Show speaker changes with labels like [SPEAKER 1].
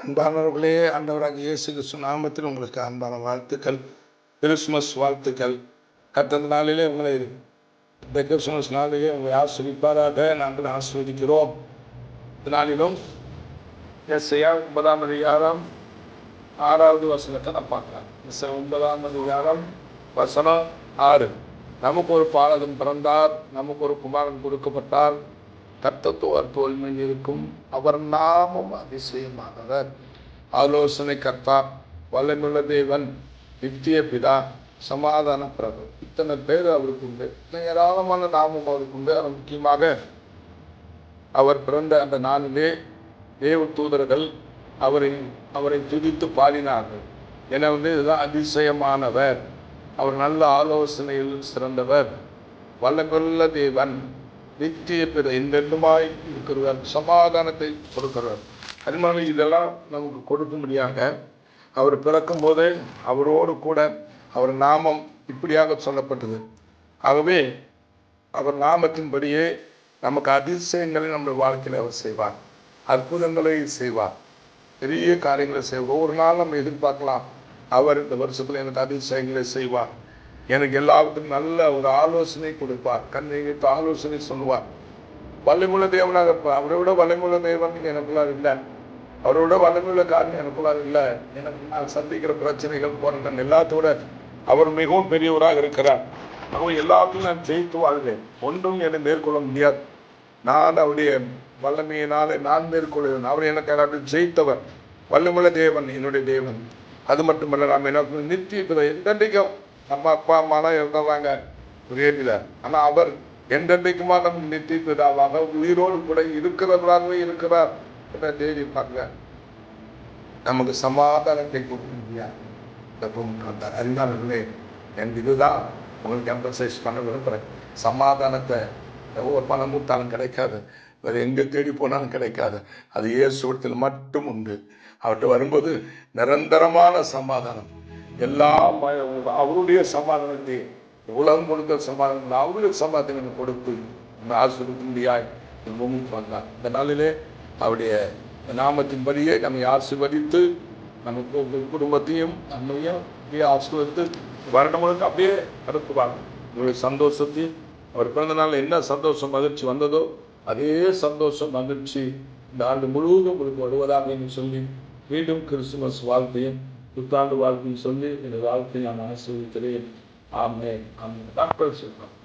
[SPEAKER 1] அன்பானவர்களே, ஆண்டவராகிய இயேசு கிறிஸ்து நாமத்தில் உங்களுக்கு அன்பான வாழ்த்துக்கள். கிறிஸ்துமஸ் வாழ்த்துக்கள். கர்த்தர் நாளிலே உங்களை இந்த கிறிஸ்துமஸ் நாளிலே உங்களை ஆஸ்வதிப்பாராக. நாங்கள் ஆஸ்வதிக்கிறோம். இந்த நாளிலும் எஸ்ஐயா 9ஆம் அதிகாரம் 6வது வசனத்தை நான் பார்க்கலாம். 9ஆம் அதிகாரம் வசனம் 6. நமக்கு ஒரு பாலகன் பிறந்தார், நமக்கு ஒரு குமாரன் கொடுக்கப்பட்டார், கர்த்தத்துவர் தோல்மை இருக்கும், அவர் நாமம் அதிசயமானவர், ஆலோசனை கர்த்தா, வல்லமையுள்ள தேவன், நித்திய பிதா, சமாதான பிரபு. இத்தனை பேர் அவருக்கு உண்டு. ஏராளமான நாமம் அவருக்கு உண்டு. அது முக்கியமாக அவர் பிறந்த அந்த நாளிலே தேவ தூதர்கள் அவரை துதித்து பாடினார்கள். என இதுதான் அதிசயமானவர், அவர் நல்ல ஆலோசனையில் சிறந்தவர், வல்லமையுள்ள தேவன், நித்திய பிற என்றென்றுமாய் இருக்கிறவர், சமாதானத்தை கொடுக்கிறவர். அதனால இதெல்லாம் நமக்கு கொடுக்கும்படியாக அவர் பிறக்கும் போதே அவரோடு கூட அவர் நாமம் இப்படியாக சொல்லப்பட்டது. ஆகவே அவர் நாமத்தின்படியே நமக்கு அதிசயங்களை நம்முடைய வாழ்க்கையில் அவர் செய்வார், அற்புதங்களை செய்வார், பெரிய காரியங்களை செய்வார். ஒவ்வொரு நாள் நம்ம எதிர்பார்க்கலாம், அவர் இந்த வருஷத்தில் எனக்கு அதிசயங்களை செய்வார், எனக்கு எல்லாத்துக்கும் நல்ல ஒரு ஆலோசனை கொடுப்பார், கண்ணியத்து ஆலோசனை சொல்லுவார். வல்லமையுள்ள தேவனாக இருப்பார். அவரை விட வல்லமையுள்ள தேவன் எனக்குள்ளார் இல்லை, அவரோட வல்லமையுள்ள காரணம் எனக்குள்ளார் இல்லை. எனக்கு நான் சந்திக்கிற பிரச்சனைகள் போன்ற எல்லாத்தோட அவர் மிகவும் பெரியவராக இருக்கிறார். அவர் எல்லாத்தையும் நான் ஜெயித்து வாழ்வேன், ஒன்றும் என்னை மேற்கொள்ள முடியாது. நான் அவருடைய வல்லமையினாலே நான் மேற்கொள்வேன். அவர் எனக்கு எல்லாத்தையும் ஜெயித்தவர், வல்லமையுள்ள தேவன், என்னுடைய தேவன். அது மட்டுமல்ல, நாம் எனக்கு நித்திய எந்தெண்டைக்கும் நம்ம அப்பா அம்மாலாம் இருந்தவங்க புரியல, ஆனால் அவர் எந்தெண்டைக்குமா நம்ம நித்தியதாக உயிரோடு கூட இருக்கிறவராகவே இருக்கிறார் என்ற தேதி பார்க்க நமக்கு சமாதானத்தை கொடுக்க முடியாது. அறிஞர்களே, என் இதுதான் உங்களுக்கு எம்பசைஸ் பண்ண விரும்புகிறேன். சமாதானத்தை ஒவ்வொரு பணம் கொடுத்தாலும் கிடைக்காது, வேறு எங்கே தேடி போனாலும் கிடைக்காது. அது இயேசுவிடத்தில் மட்டும் உண்டு. அவர்கிட்ட வரும்போது நிரந்தரமான சமாதானம், எல்லாம் அவருடைய சமாதானத்தை, உலகம் கொடுத்த சமாதானம் அவருடைய சமாதானம் கொடுத்து ஆசீர்வதியாய் வந்தார். இந்த நாளிலே அவருடைய நாமத்தின்படியே நம்மை ஆசீர்வதித்து நமக்கு குடும்பத்தையும் நம்மையும் அப்படியே ஆசீர்வதித்து வருடம் முழுக்க அப்படியே நடத்துவாங்க. உங்களுடைய சந்தோஷத்தையும் அவர் பிறந்த நாள் என்ன சந்தோஷம் மகிழ்ச்சி வந்ததோ அதே சந்தோஷம் மகிழ்ச்சி இந்த ஆண்டு முழுவதும் உங்களுக்கு வருவதாக என்று சொல்லி மீண்டும் கிறிஸ்துமஸ் வாழ்த்தையும் புத்தாண்டு வாழ்க்கையும் சொல்லி இந்த வாழ்க்கையை நான் ஆசீர்வதிக்கிறேன். ஆமென். ஆமென். டாக்டர் சொல்றோம்.